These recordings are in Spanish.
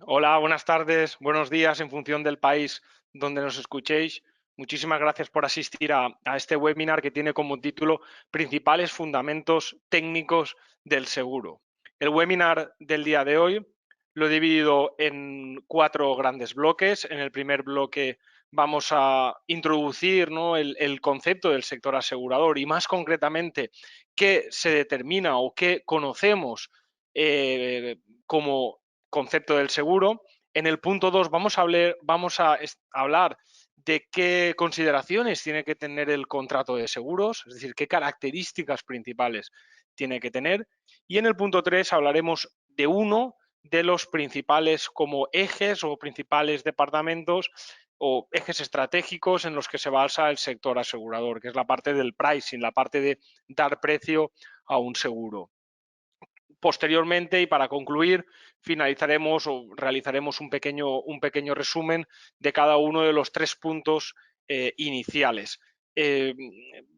Hola, buenas tardes, buenos días en función del país donde nos escuchéis. Muchísimas gracias por asistir a este webinar que tiene como título Principales fundamentos técnicos del seguro. El webinar del día de hoy lo he dividido en 4 grandes bloques. En el primer bloque vamos a introducir, ¿no?, el concepto del sector asegurador y más concretamente qué se determina o qué conocemos como concepto del seguro. En el punto 2 vamos a hablar de qué consideraciones tiene que tener el contrato de seguros, es decir, qué características principales tiene que tener. Y en el punto 3 hablaremos de uno de los principales como ejes o principales departamentos o ejes estratégicos en los que se basa el sector asegurador, que es la parte del pricing, la parte de dar precio a un seguro. Posteriormente, y para concluir, finalizaremos o realizaremos un pequeño resumen de cada uno de los 3 puntos iniciales.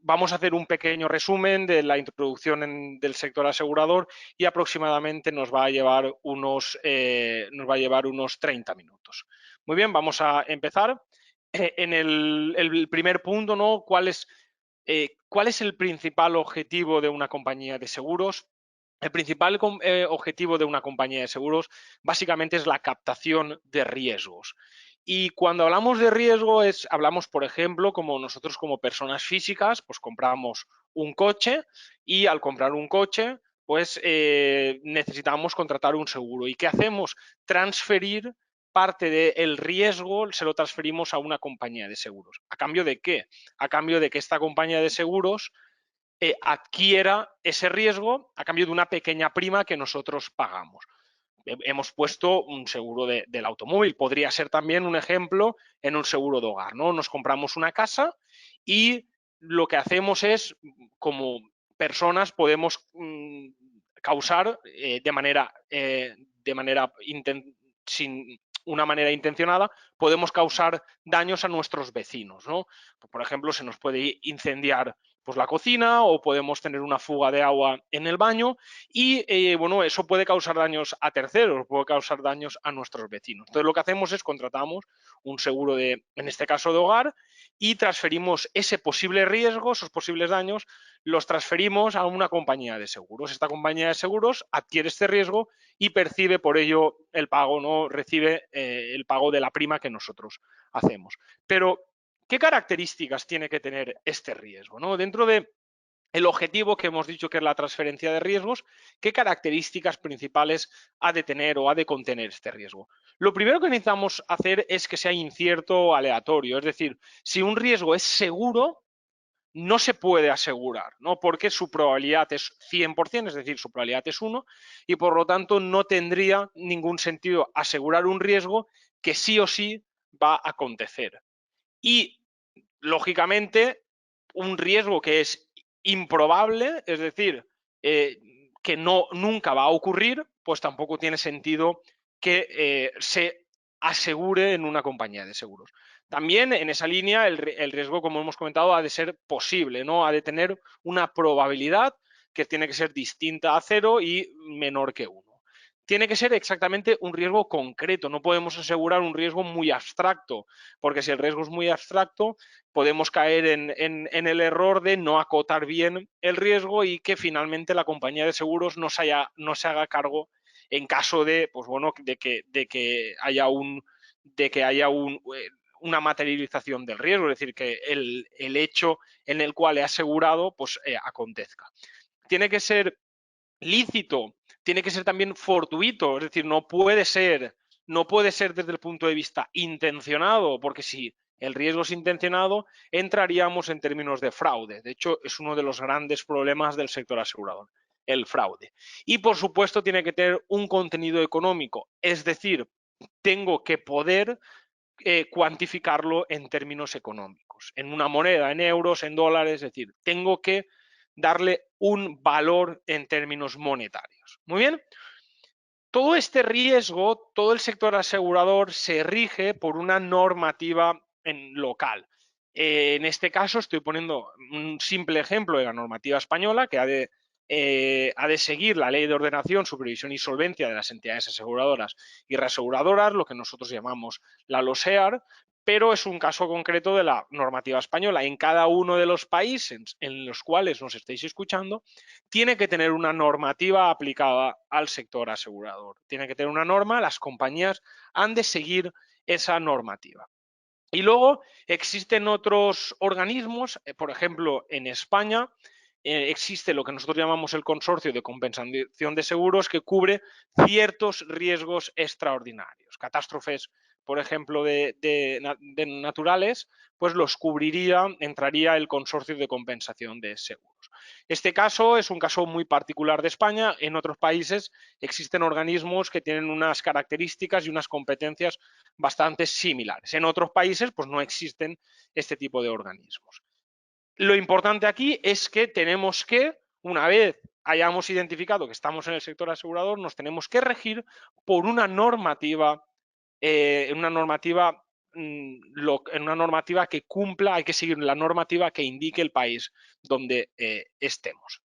Vamos a hacer un pequeño resumen de la introducción del sector asegurador y aproximadamente nos va a llevar unos 30 minutos. Muy bien, vamos a empezar. En el primer punto, ¿no? ¿Cuál es el principal objetivo de una compañía de seguros? El principal objetivo de una compañía de seguros básicamente es la captación de riesgos. Y cuando hablamos de riesgo hablamos, por ejemplo, como nosotros como personas físicas, pues compramos un coche y al comprar un coche, pues necesitamos contratar un seguro. ¿Y qué hacemos? Transferir parte del riesgo, se lo transferimos a una compañía de seguros. ¿A cambio de qué? A cambio de que esta compañía de seguros adquiera ese riesgo a cambio de una pequeña prima que nosotros pagamos. Hemos puesto un seguro del automóvil, podría ser también un ejemplo en un seguro de hogar, ¿no? Nos compramos una casa y lo que hacemos es, como personas, podemos causar sin una manera intencionada, podemos causar daños a nuestros vecinos, ¿no? Por ejemplo, se nos puede incendiar pues la cocina o podemos tener una fuga de agua en el baño y bueno, eso puede causar daños a terceros, puede causar daños a nuestros vecinos. Entonces lo que hacemos es contratamos un seguro en este caso de hogar, y transferimos ese posible riesgo, esos posibles daños, los transferimos a una compañía de seguros. Esta compañía de seguros adquiere este riesgo y percibe por ello el pago, ¿no? Recibe el pago de la prima que nosotros hacemos. Pero ¿qué características tiene que tener este riesgo, ¿no? Dentro de el objetivo que hemos dicho que es la transferencia de riesgos, ¿qué características principales ha de tener o ha de contener este riesgo? Lo primero que necesitamos hacer es que sea incierto o aleatorio, es decir, si un riesgo es seguro, no se puede asegurar, ¿no? Porque su probabilidad es 100%, es decir, su probabilidad es 1, y por lo tanto no tendría ningún sentido asegurar un riesgo que sí o sí va a acontecer. Y, lógicamente, un riesgo que es improbable, es decir, que nunca va a ocurrir, pues tampoco tiene sentido que se asegure en una compañía de seguros. También en esa línea el riesgo, como hemos comentado, ha de ser posible, ¿no? Ha de tener una probabilidad que tiene que ser distinta a 0 y menor que 1. Tiene que ser exactamente un riesgo concreto, no podemos asegurar un riesgo muy abstracto, porque si el riesgo es muy abstracto, podemos caer en el error de no acotar bien el riesgo y que finalmente la compañía de seguros no se haga cargo en caso de, pues bueno, de que haya una materialización del riesgo, es decir, que el hecho en el cual he asegurado pues acontezca. Tiene que ser lícito, tiene que ser también fortuito, es decir, no puede ser desde el punto de vista intencionado, porque si el riesgo es intencionado, entraríamos en términos de fraude. De hecho, es uno de los grandes problemas del sector asegurador, el fraude. Y, por supuesto, tiene que tener un contenido económico, es decir, tengo que poder cuantificarlo en términos económicos, en una moneda, en euros, en dólares, es decir, tengo que darle un valor en términos monetarios. Muy bien. Todo este riesgo, todo el sector asegurador se rige por una normativa local. En este caso estoy poniendo un simple ejemplo de la normativa española que ha de ha de seguir la Ley de Ordenación, Supervisión y Solvencia de las entidades aseguradoras y reaseguradoras, lo que nosotros llamamos la LOSEAR, pero es un caso concreto de la normativa española. En cada uno de los países en los cuales nos estáis escuchando, tiene que tener una normativa aplicada al sector asegurador. Tiene que tener una norma, las compañías han de seguir esa normativa. Y luego existen otros organismos, por ejemplo, en España existe lo que nosotros llamamos el Consorcio de Compensación de Seguros, que cubre ciertos riesgos extraordinarios. Catástrofes, por ejemplo, de naturales, pues los cubriría, entraría el Consorcio de Compensación de Seguros. Este caso es un caso muy particular de España. En otros países existen organismos que tienen unas características y unas competencias bastante similares. En otros países, pues no existen este tipo de organismos. Lo importante aquí es que tenemos que, una vez hayamos identificado que estamos en el sector asegurador, nos tenemos que regir por una normativa, en una normativa que cumpla, hay que seguir la normativa que indique el país donde estemos.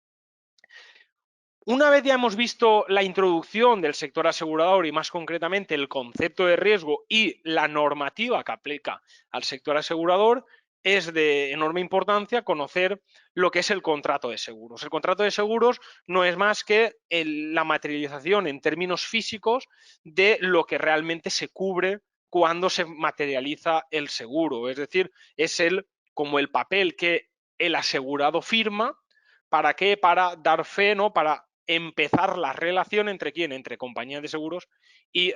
Una vez ya hemos visto la introducción del sector asegurador y más concretamente el concepto de riesgo y la normativa que aplica al sector asegurador, es de enorme importancia conocer lo que es el contrato de seguros. El contrato de seguros no es más que la materialización en términos físicos de lo que realmente se cubre cuando se materializa el seguro. Es decir, es como el papel que el asegurado firma. ¿Para qué? Para dar fe, ¿no? Para empezar la relación entre quién, entre compañía de seguros y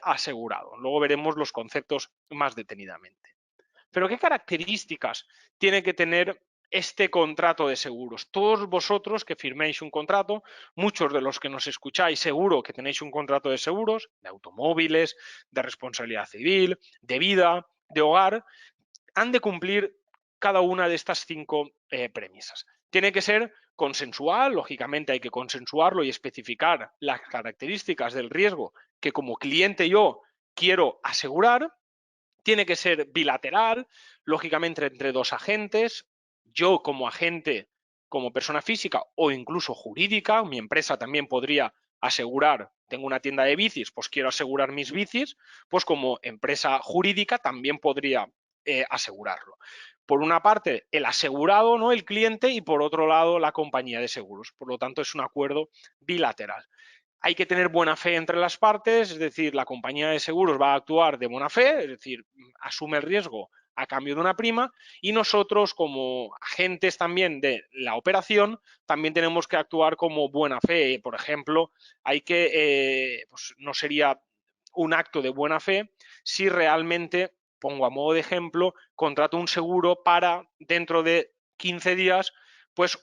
asegurado. Luego veremos los conceptos más detenidamente. Pero ¿qué características tiene que tener este contrato de seguros? Todos vosotros que firméis un contrato, muchos de los que nos escucháis seguro que tenéis un contrato de seguros, de automóviles, de responsabilidad civil, de vida, de hogar, han de cumplir cada una de estas 5 premisas. Tiene que ser consensual, lógicamente hay que consensuarlo y especificar las características del riesgo que como cliente yo quiero asegurar. Tiene que ser bilateral, lógicamente entre 2 agentes, yo como agente, como persona física o incluso jurídica, mi empresa también podría asegurar, tengo una tienda de bicis, pues quiero asegurar mis bicis, pues como empresa jurídica también podría asegurarlo. Por una parte, el asegurado, ¿no? El cliente, y por otro lado, la compañía de seguros. Por lo tanto, es un acuerdo bilateral. Hay que tener buena fe entre las partes, es decir, la compañía de seguros va a actuar de buena fe, es decir, asume el riesgo a cambio de una prima, y nosotros como agentes también de la operación también tenemos que actuar como buena fe. Por ejemplo, pues no sería un acto de buena fe si realmente, pongo a modo de ejemplo, contrato un seguro para dentro de 15 días pues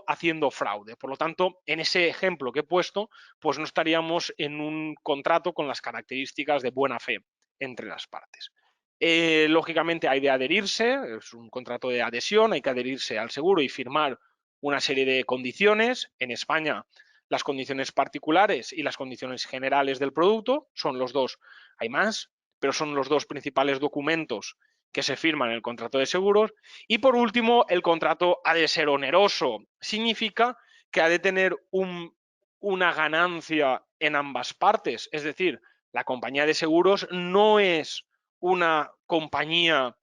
haciendo fraude. Por lo tanto, en ese ejemplo que he puesto, pues no estaríamos en un contrato con las características de buena fe entre las partes. Lógicamente hay de adherirse, es un contrato de adhesión, hay que adherirse al seguro y firmar una serie de condiciones. En España, las condiciones particulares y las condiciones generales del producto son los dos. Hay más, pero son los dos principales documentos que se firman en el contrato de seguros. Y por último, el contrato ha de ser oneroso. Significa que ha de tener una ganancia en ambas partes. Es decir, la compañía de seguros no es una compañía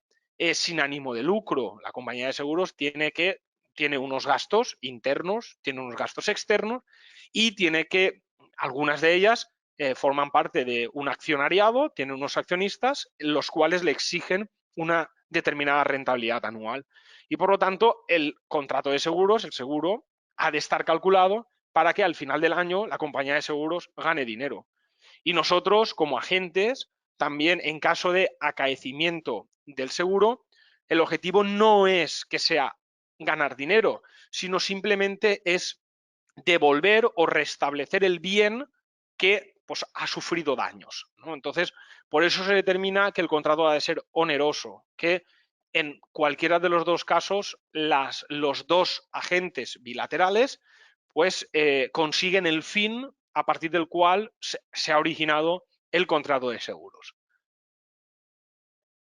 sin ánimo de lucro. La compañía de seguros tiene unos gastos internos, tiene unos gastos externos y algunas de ellas forman parte de un accionariado, tiene unos accionistas, los cuales le exigen una determinada rentabilidad anual. Y por lo tanto, el contrato de seguros, el seguro, ha de estar calculado para que al final del año la compañía de seguros gane dinero. Y nosotros, como agentes, también en caso de acaecimiento del seguro, el objetivo no es que sea ganar dinero, sino simplemente es devolver o restablecer el bien que pues, ha sufrido daños, ¿no? Entonces, por eso se determina que el contrato ha de ser oneroso, que en cualquiera de los dos casos los dos agentes bilaterales pues consiguen el fin a partir del cual se ha originado el contrato de seguros.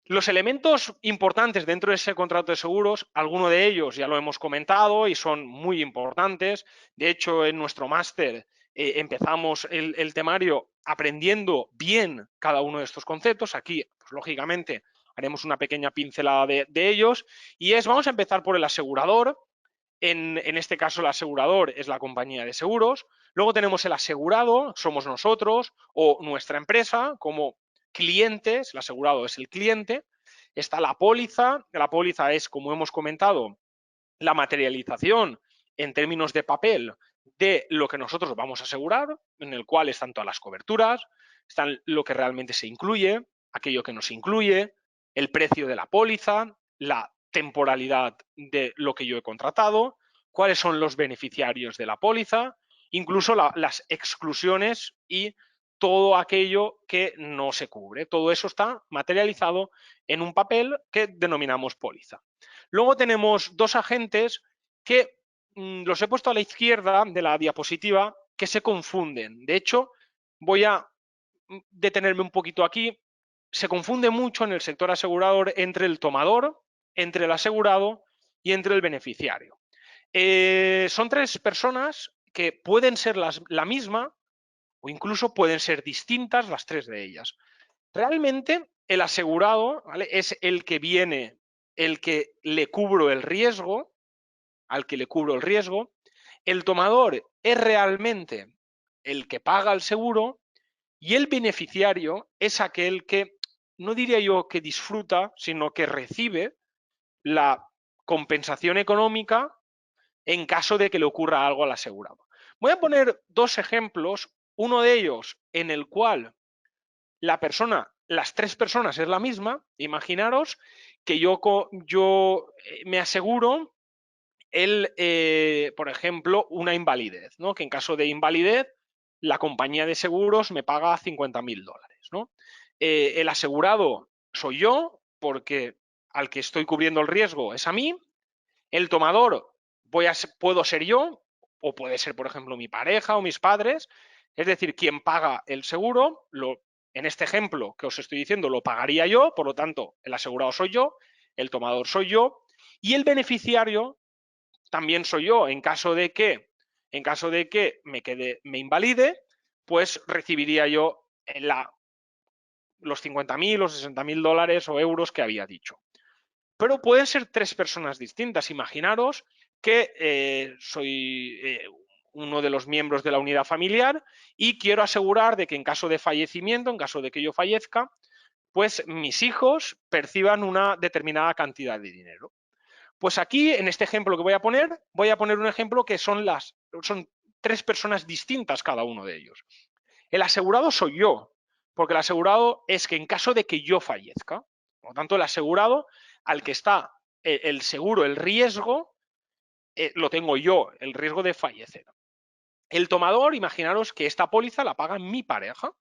Los elementos importantes dentro de ese contrato de seguros, alguno de ellos ya lo hemos comentado y son muy importantes. De hecho, en nuestro máster empezamos el temario aprendiendo bien cada uno de estos conceptos. Aquí, pues, lógicamente, haremos una pequeña pincelada de ellos. Y vamos a empezar por el asegurador. En este caso, el asegurador es la compañía de seguros. Luego tenemos el asegurado, somos nosotros o nuestra empresa como clientes, el asegurado es el cliente. Está la póliza es, como hemos comentado, la materialización en términos de papel de lo que nosotros vamos a asegurar, en el cual están todas las coberturas, están lo que realmente se incluye, aquello que no se incluye, el precio de la póliza, la temporalidad de lo que yo he contratado, cuáles son los beneficiarios de la póliza, incluso las exclusiones y todo aquello que no se cubre. Todo eso está materializado en un papel que denominamos póliza. Luego tenemos dos agentes que los he puesto a la izquierda de la diapositiva que se confunden. De hecho, voy a detenerme un poquito aquí. Se confunde mucho en el sector asegurador entre el tomador, entre el asegurado y entre el beneficiario. Son tres personas que pueden ser la misma o incluso pueden ser distintas las tres de ellas. Realmente el asegurado, ¿vale?, es el que viene, el que le cubro el riesgo, al que le cubro el riesgo. El tomador es realmente el que paga el seguro y el beneficiario es aquel que, no diría yo que disfruta, sino que recibe la compensación económica en caso de que le ocurra algo al asegurado. Voy a poner dos ejemplos, uno de ellos en el cual las tres personas es la misma. Imaginaros que yo me aseguro por ejemplo, una invalidez, ¿no? Que en caso de invalidez, la compañía de seguros me paga 50.000 dólares, ¿no? El asegurado soy yo, porque al que estoy cubriendo el riesgo es a mí. El tomador puedo ser yo, o puede ser, por ejemplo, mi pareja o mis padres. Es decir, quien paga el seguro, en este ejemplo que os estoy diciendo, lo pagaría yo, por lo tanto, el asegurado soy yo, el tomador soy yo, y el beneficiario también soy yo. En caso de que me invalide, pues recibiría yo los 50.000 o 60.000 dólares o euros que había dicho. Pero pueden ser tres personas distintas. Imaginaros que soy uno de los miembros de la unidad familiar y quiero asegurar de que en caso de fallecimiento, en caso de que yo fallezca, pues mis hijos perciban una determinada cantidad de dinero. Pues aquí, en este ejemplo que voy a poner un ejemplo que son tres personas distintas cada uno de ellos. El asegurado soy yo, porque el asegurado es que en caso de que yo fallezca, por lo tanto, el asegurado al que está el seguro, el riesgo, lo tengo yo, el riesgo de fallecer. El tomador, imaginaros que esta póliza la paga mi pareja,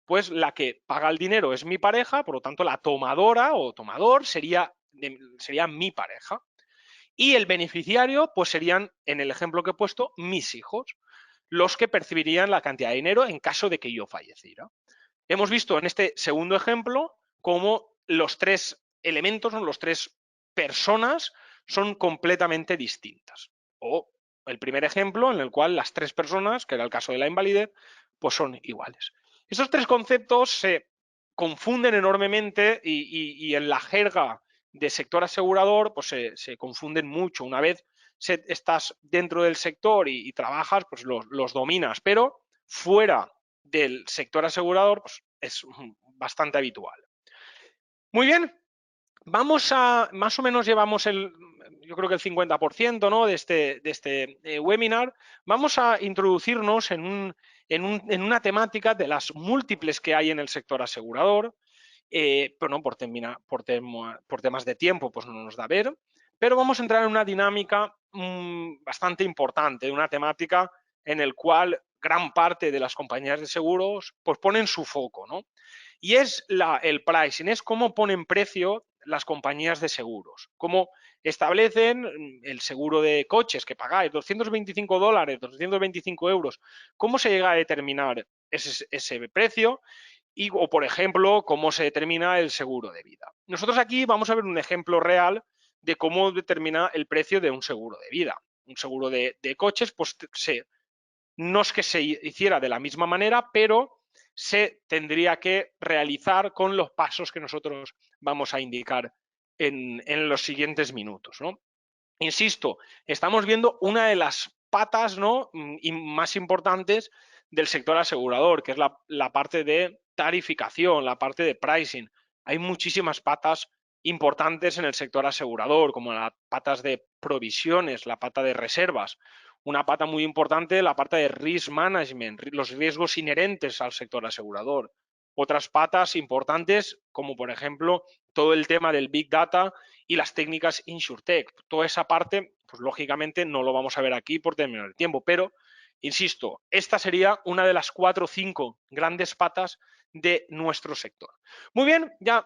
pues la que paga el dinero es mi pareja, por lo tanto, la tomadora o tomador sería mi pareja. Y el beneficiario, pues serían, en el ejemplo que he puesto, mis hijos, los que percibirían la cantidad de dinero en caso de que yo falleciera. Hemos visto en este segundo ejemplo cómo los tres elementos, las tres personas, son completamente distintas. O el primer ejemplo en el cual las tres personas, que era el caso de la invalidez, pues son iguales. Estos tres conceptos se confunden enormemente y en la jerga de sector asegurador pues se confunden mucho. Una vez estás dentro del sector y trabajas, pues los dominas, pero fuera del sector asegurador pues es bastante habitual. Muy bien, más o menos llevamos yo creo que el 50%, ¿no?, de este webinar. Vamos a introducirnos en una temática de las múltiples que hay en el sector asegurador, pero no por temas de tiempo, pues no nos da ver, pero vamos a entrar en una dinámica bastante importante, una temática en la cual gran parte de las compañías de seguros pues ponen su foco, ¿no? Y es el pricing, es cómo ponen precio las compañías de seguros, cómo establecen el seguro de coches que pagáis, 225 dólares, 225 euros, cómo se llega a determinar ese precio o, por ejemplo, cómo se determina el seguro de vida. Nosotros aquí vamos a ver un ejemplo real de cómo determina el precio de un seguro de vida. Un seguro de coches, pues no es que se hiciera de la misma manera, pero se tendría que realizar con los pasos que nosotros vamos a indicar en los siguientes minutos, ¿no? Insisto, estamos viendo una de las patas, ¿no?, y más importantes del sector asegurador, que es la parte de tarificación, la parte de pricing. Hay muchísimas patas importantes en el sector asegurador, como las patas de provisiones, la pata de reservas. Una pata muy importante, la pata de risk management, los riesgos inherentes al sector asegurador. Otras patas importantes, como por ejemplo todo el tema del Big Data y las técnicas InsurTech. Toda esa parte, pues lógicamente no lo vamos a ver aquí por término del tiempo, pero insisto, esta sería una de las 4 o 5 grandes patas de nuestro sector. Muy bien, ya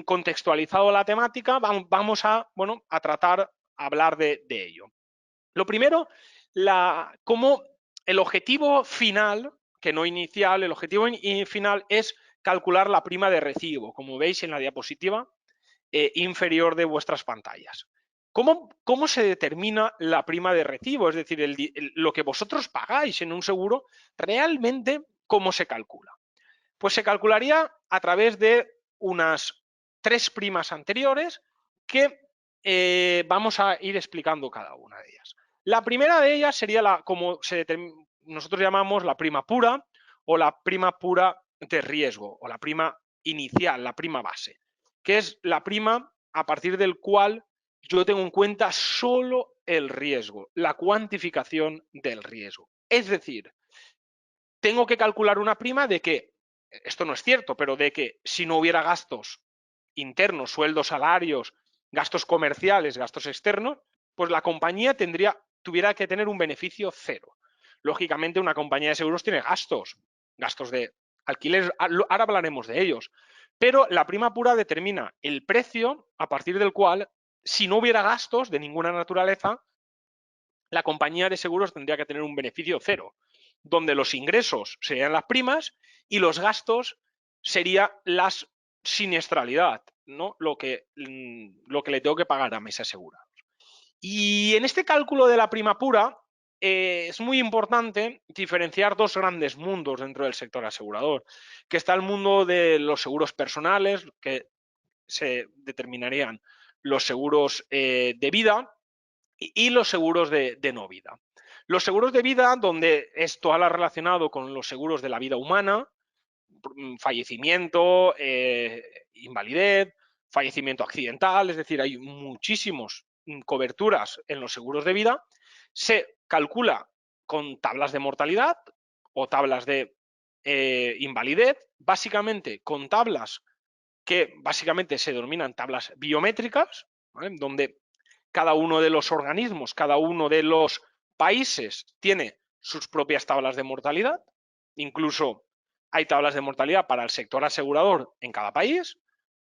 contextualizado la temática, vamos a, bueno, a tratar, a hablar de ello. Lo primero, cómo el objetivo final, que no inicial, el objetivo final es calcular la prima de recibo, como veis en la diapositiva inferior de vuestras pantallas. ¿Cómo se determina la prima de recibo? Es decir, lo que vosotros pagáis en un seguro, realmente, ¿cómo se calcula? Pues se calcularía a través de unas 3 primas anteriores que vamos a ir explicando cada una de ellas. La primera de ellas sería como nosotros llamamos la prima pura o la prima pura de riesgo o la prima inicial, la prima base, que es la prima a partir del cual yo tengo en cuenta solo el riesgo, la cuantificación del riesgo. Es decir, tengo que calcular una prima de que, esto no es cierto, pero de que si no hubiera gastos internos, sueldos, salarios, gastos comerciales, gastos externos, pues la compañía tuviera que tener un beneficio cero. Lógicamente, una compañía de seguros tiene gastos de alquiler, ahora hablaremos de ellos, pero la prima pura determina el precio a partir del cual, si no hubiera gastos de ninguna naturaleza, la compañía de seguros tendría que tener un beneficio cero, donde los ingresos serían las primas y los gastos sería la siniestralidad, ¿no? Lo que le tengo que pagar a mis asegurados. Y en este cálculo de la prima pura es muy importante diferenciar dos grandes mundos dentro del sector asegurador, que está el mundo de los seguros personales, que se determinarían los seguros de vida, y los seguros de no vida. Los seguros de vida, donde esto ha relacionado con los seguros de la vida humana, fallecimiento, invalidez, fallecimiento accidental, es decir, hay muchísimas coberturas en los seguros de vida, se calcula con tablas de mortalidad o tablas de invalidez, básicamente con tablas que básicamente se denominan tablas biométricas, ¿vale?, donde cada uno de los organismos, cada uno de los países tiene sus propias tablas de mortalidad, incluso hay tablas de mortalidad para el sector asegurador en cada país.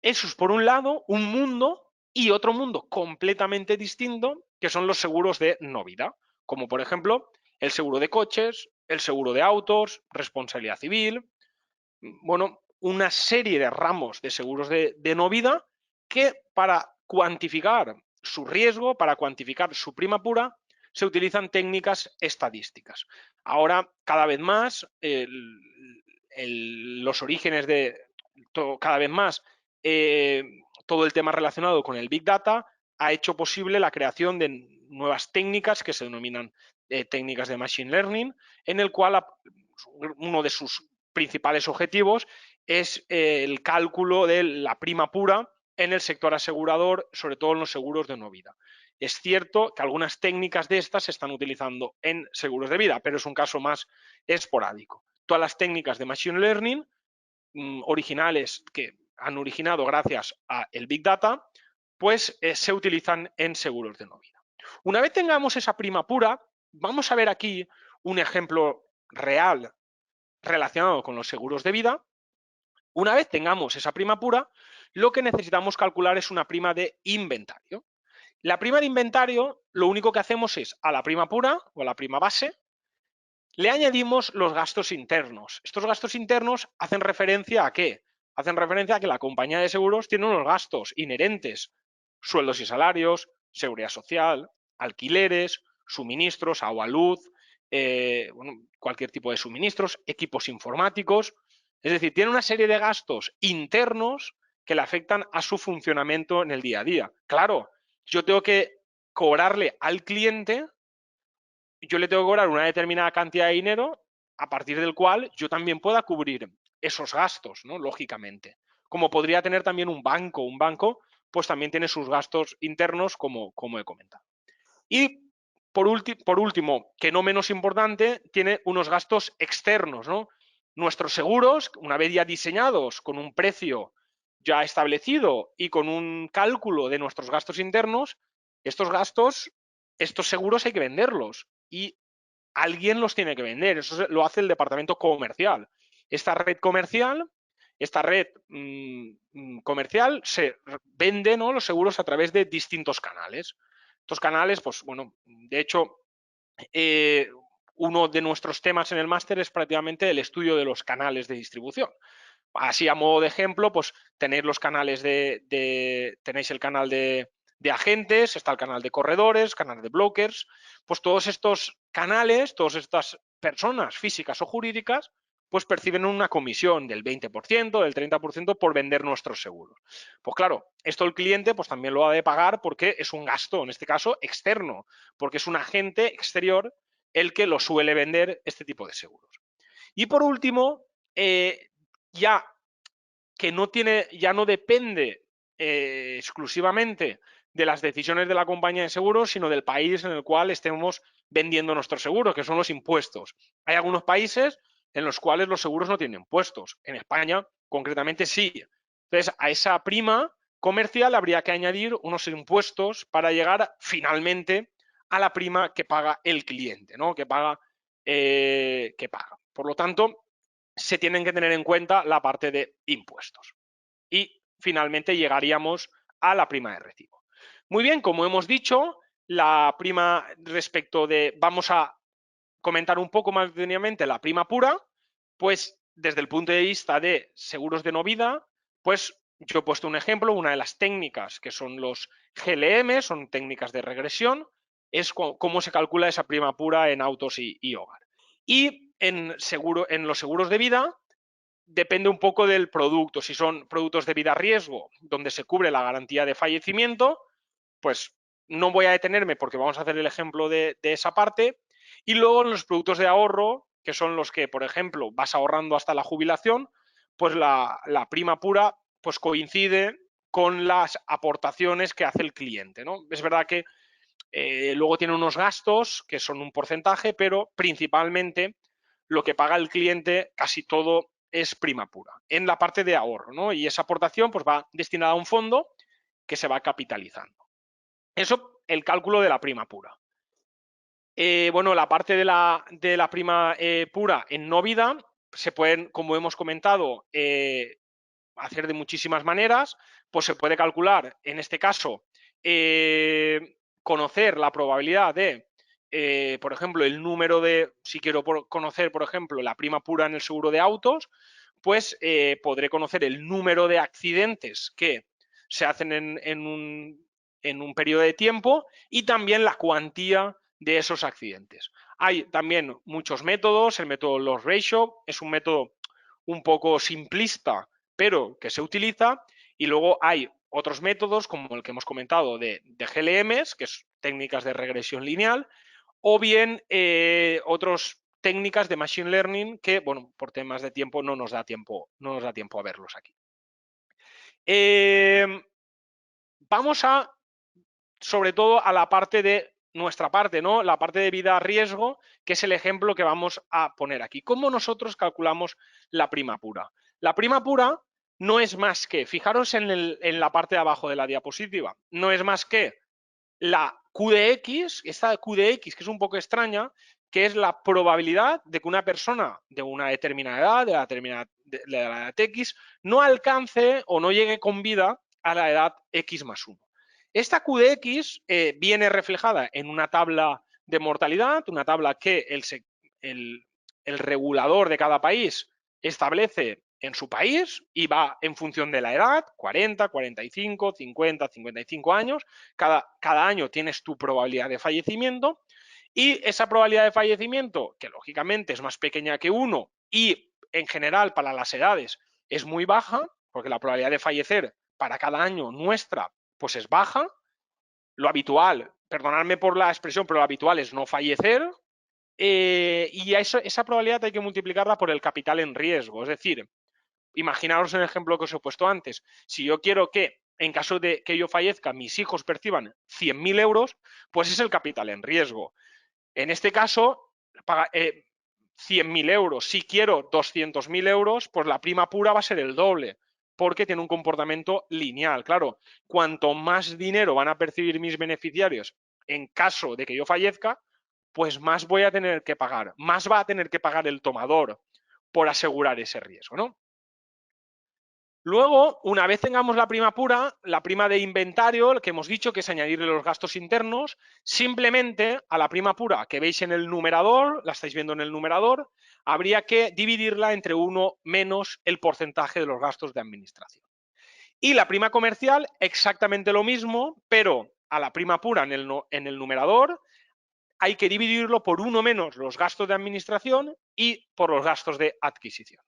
Eso es, por un lado, un mundo, y otro mundo completamente distinto, que son los seguros de no vida, como por ejemplo el seguro de coches, el seguro de autos, responsabilidad civil, bueno, una serie de ramos de seguros de no vida que para cuantificar su riesgo, para cuantificar su prima pura, se utilizan técnicas estadísticas. Ahora, cada vez más, los orígenes de cada vez más todo el tema relacionado con el Big Data ha hecho posible la creación de nuevas técnicas que se denominan técnicas de Machine Learning, en el cual uno de sus principales objetivos es el cálculo de la prima pura en el sector asegurador, sobre todo en los seguros de no vida. Es cierto que algunas técnicas de estas se están utilizando en seguros de vida, pero es un caso más esporádico. Todas las técnicas de Machine Learning originales que han originado gracias al Big Data, pues se utilizan en seguros de no vida. Una vez tengamos esa prima pura, vamos a ver aquí un ejemplo real relacionado con los seguros de vida. Una vez tengamos esa prima pura, lo que necesitamos calcular es una prima de inventario. La prima de inventario, lo único que hacemos es a la prima pura o a la prima base, le añadimos los gastos internos. Estos gastos internos hacen referencia a ¿qué? Hacen referencia a que la compañía de seguros tiene unos gastos inherentes, sueldos y salarios, seguridad social, alquileres, suministros, agua, luz, bueno, cualquier tipo de suministros, equipos informáticos. Es decir, tiene una serie de gastos internos que le afectan a su funcionamiento en el día a día. Claro, yo tengo que cobrarle al cliente, yo le tengo que cobrar una determinada cantidad de dinero a partir del cual yo también pueda cubrir esos gastos, ¿no? Lógicamente. Como podría tener también un banco. Un banco, pues también tiene sus gastos internos, como he comentado. Y por último, que no menos importante, tiene unos gastos externos, ¿no? Nuestros seguros, una vez ya diseñados con un precio ya establecido y con un cálculo de nuestros gastos internos, estos seguros hay que venderlos y alguien los tiene que vender. Eso lo hace el departamento comercial. Esta red comercial se vende, ¿no?, los seguros a través de distintos canales. Estos canales, pues bueno, de hecho, uno de nuestros temas en el máster es prácticamente el estudio de los canales de distribución. Así, a modo de ejemplo, pues tenéis los canales tenéis el canal de agentes, está el canal de corredores, canal de brokers, pues todos estos canales, todas estas personas físicas o jurídicas, pues perciben una comisión del 20%, del 30% por vender nuestros seguros. Pues claro, esto el cliente pues también lo ha de pagar porque es un gasto, en este caso, externo, porque es un agente exterior el que lo suele vender este tipo de seguros. Y por último, ya que ya no depende exclusivamente de las decisiones de la compañía de seguros, sino del país en el cual estemos vendiendo nuestros seguros, que son los impuestos. Hay algunos países en los cuales los seguros no tienen impuestos. En España, concretamente, sí. Entonces, a esa prima comercial habría que añadir unos impuestos para llegar finalmente a la prima que paga el cliente, ¿no? Que paga. Por lo tanto, se tienen que tener en cuenta la parte de impuestos. Y finalmente llegaríamos a la prima de recibo. Muy bien, como hemos dicho, la prima vamos a comentar un poco más detenidamente la prima pura, pues desde el punto de vista de seguros de no vida, pues yo he puesto un ejemplo, una de las técnicas que son los GLM, son técnicas de regresión, es cómo se calcula esa prima pura en autos y hogar. Y en los seguros de vida depende un poco del producto. Si son productos de vida riesgo, donde se cubre la garantía de fallecimiento, pues no voy a detenerme porque vamos a hacer el ejemplo de esa parte. Y luego en los productos de ahorro, que son los que, por ejemplo, vas ahorrando hasta la jubilación, pues la prima pura pues coincide con las aportaciones que hace el cliente, ¿no? Es verdad que luego tiene unos gastos que son un porcentaje, pero principalmente lo que paga el cliente casi todo es prima pura en la parte de ahorro, ¿no? Y esa aportación pues va destinada a un fondo que se va capitalizando. Eso, el cálculo de la prima pura. Bueno, la parte de la prima pura en no vida se pueden, como hemos comentado, hacer de muchísimas maneras. Pues se puede calcular, en este caso, conocer la probabilidad de, por ejemplo, el número de, si quiero conocer, por ejemplo, la prima pura en el seguro de autos, pues podré conocer el número de accidentes que se hacen en un periodo de tiempo y también la cuantía de esos accidentes. Hay también muchos métodos, el método loss ratio es un método un poco simplista, pero que se utiliza, y luego hay otros métodos como el que hemos comentado de GLMs, que es técnicas de regresión lineal, o bien otras técnicas de machine learning que, bueno, por temas de tiempo no nos da tiempo a verlos aquí. Vamos sobre todo a la parte de nuestra parte, ¿no? La parte de vida a riesgo, que es el ejemplo que vamos a poner aquí. ¿Cómo nosotros calculamos la prima pura? La prima pura no es más que, fijaros en la parte de abajo de la diapositiva, no es más que la QDX, esta QDX que es un poco extraña, que es la probabilidad de que una persona de una determinada edad, de la edad X, no alcance o no llegue con vida a la edad X más 1. Esta QDX viene reflejada en una tabla de mortalidad, una tabla que el regulador de cada país establece en su país y va en función de la edad, 40, 45, 50, 55 años. Cada año tienes tu probabilidad de fallecimiento y esa probabilidad de fallecimiento, que lógicamente es más pequeña que 1 y en general para las edades es muy baja, porque la probabilidad de fallecer para cada año nuestra pues es baja. Lo habitual, perdonadme por la expresión, pero lo habitual es no fallecer, y esa probabilidad hay que multiplicarla por el capital en riesgo. Es decir, imaginaros el ejemplo que os he puesto antes. Si yo quiero que, en caso de que yo fallezca, mis hijos perciban 100.000 euros, pues es el capital en riesgo. En este caso, 100.000 euros. Si quiero 200.000 euros, pues la prima pura va a ser el doble, porque tiene un comportamiento lineal. Claro, cuanto más dinero van a percibir mis beneficiarios en caso de que yo fallezca, pues más voy a tener que pagar, más va a tener que pagar el tomador por asegurar ese riesgo, ¿no? Luego, una vez tengamos la prima pura, la prima de inventario, el que hemos dicho que es añadirle los gastos internos, simplemente a la prima pura que veis en el numerador, la estáis viendo en el numerador, habría que dividirla entre 1 menos el porcentaje de los gastos de administración. Y la prima comercial, exactamente lo mismo, pero a la prima pura en el numerador hay que dividirlo por 1 menos los gastos de administración y por los gastos de adquisición.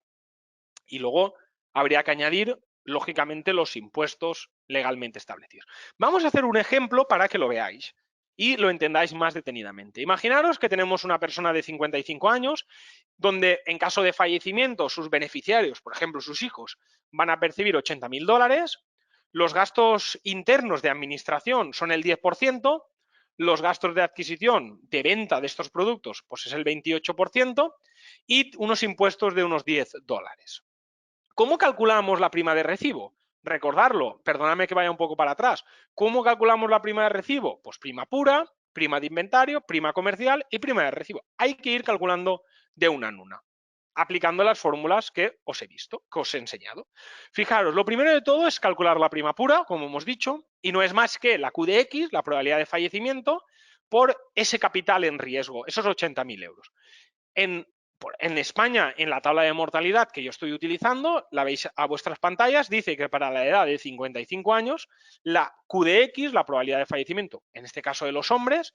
Y luego habría que añadir, lógicamente, los impuestos legalmente establecidos. Vamos a hacer un ejemplo para que lo veáis y lo entendáis más detenidamente. Imaginaros que tenemos una persona de 55 años donde en caso de fallecimiento sus beneficiarios, por ejemplo sus hijos, van a percibir 80.000 dólares, los gastos internos de administración son el 10%, los gastos de adquisición de venta de estos productos pues es el 28% y unos impuestos de unos 10 dólares. ¿Cómo calculamos la prima de recibo? Recordarlo, perdóname que vaya un poco para atrás. ¿Cómo calculamos la prima de recibo? Pues prima pura, prima de inventario, prima comercial y prima de recibo. Hay que ir calculando de una en una, aplicando las fórmulas que os he visto, que os he enseñado. Fijaros, lo primero de todo es calcular la prima pura, como hemos dicho, y no es más que la Q de X, la probabilidad de fallecimiento, por ese capital en riesgo, esos 80.000 euros. En España, en la tabla de mortalidad que yo estoy utilizando, la veis a vuestras pantallas, dice que para la edad de 55 años, la Q de X, la probabilidad de fallecimiento, en este caso de los hombres,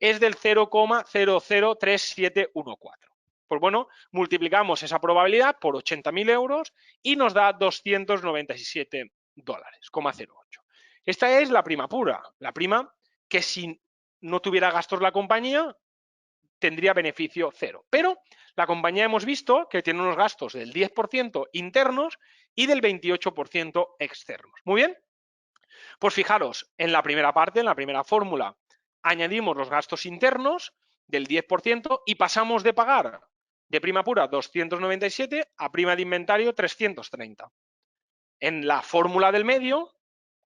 es del 0,003714. Pues bueno, multiplicamos esa probabilidad por 80.000 euros y nos da 297 dólares, 0,08. Esta es la prima pura, la prima que si no tuviera gastos la compañía, tendría beneficio cero. Pero la compañía hemos visto que tiene unos gastos del 10% internos y del 28% externos. Muy bien. Pues fijaros, en la primera parte, en la primera fórmula, añadimos los gastos internos del 10% y pasamos de pagar de prima pura 297 a prima de inventario 330. En la fórmula del medio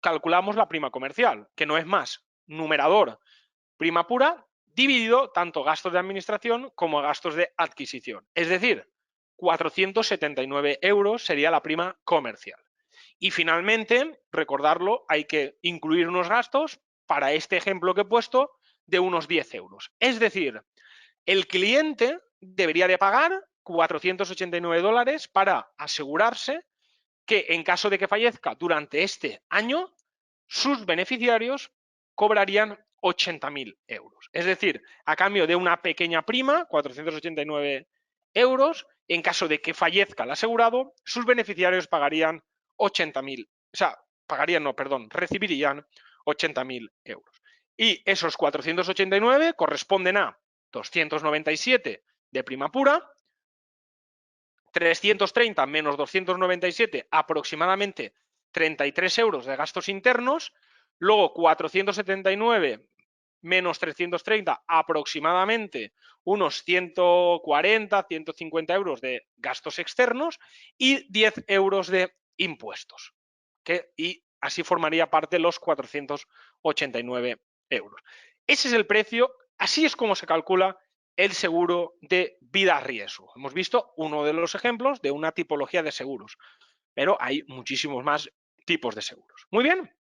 calculamos la prima comercial, que no es más numerador prima pura dividido tanto gastos de administración como gastos de adquisición. Es decir, 479 euros sería la prima comercial. Y finalmente, recordarlo, hay que incluir unos gastos para este ejemplo que he puesto de unos 10 euros. Es decir, el cliente debería de pagar 489 dólares para asegurarse que en caso de que fallezca durante este año, sus beneficiarios cobrarían 80.000 euros. Es decir, a cambio de una pequeña prima, 489 euros, en caso de que fallezca el asegurado, sus beneficiarios pagarían 80.000, o sea, recibirían 80.000 euros. Y esos 489 corresponden a 297 de prima pura, 330 menos 297, aproximadamente 33 euros de gastos internos, luego 479 menos 330, aproximadamente unos 140, 150 euros de gastos externos y 10 euros de impuestos. Y así formaría parte los 489 euros. Ese es el precio, así es como se calcula el seguro de vida a riesgo. Hemos visto uno de los ejemplos de una tipología de seguros, pero hay muchísimos más tipos de seguros. Muy bien.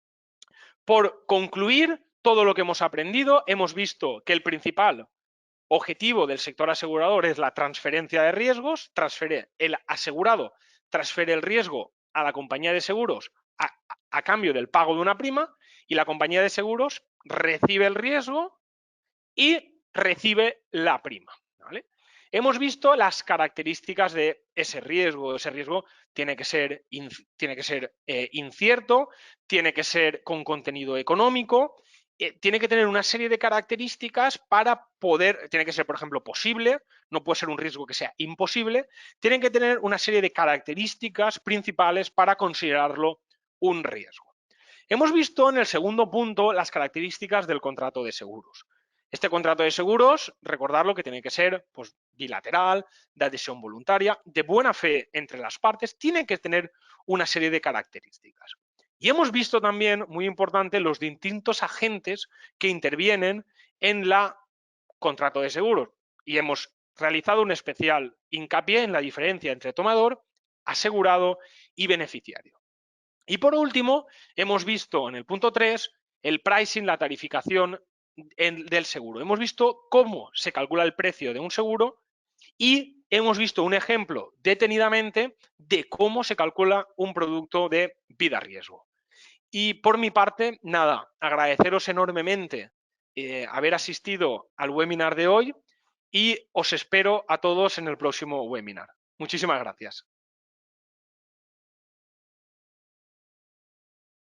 Por concluir todo lo que hemos aprendido, hemos visto que el principal objetivo del sector asegurador es la transferencia de riesgos, el asegurado transfiere el riesgo a la compañía de seguros a cambio del pago de una prima y la compañía de seguros recibe el riesgo y recibe la prima, ¿vale? Hemos visto las características de ese riesgo. Ese riesgo tiene que ser incierto, tiene que ser con contenido económico, tiene que tener una serie de características para poder, tiene que ser, por ejemplo, posible, no puede ser un riesgo que sea imposible, tienen que tener una serie de características principales para considerarlo un riesgo. Hemos visto en el segundo punto las características del contrato de seguros. Este contrato de seguros, recordarlo que tiene que ser pues, bilateral, de adhesión voluntaria, de buena fe entre las partes, tiene que tener una serie de características. Y hemos visto también, muy importante, los distintos agentes que intervienen en el contrato de seguros. Y hemos realizado un especial hincapié en la diferencia entre tomador, asegurado y beneficiario. Y por último, hemos visto en el punto 3 el pricing, la tarificación del seguro. Hemos visto cómo se calcula el precio de un seguro y hemos visto un ejemplo detenidamente de cómo se calcula un producto de vida-riesgo. Y por mi parte, nada, agradeceros enormemente haber asistido al webinar de hoy y os espero a todos en el próximo webinar. Muchísimas gracias.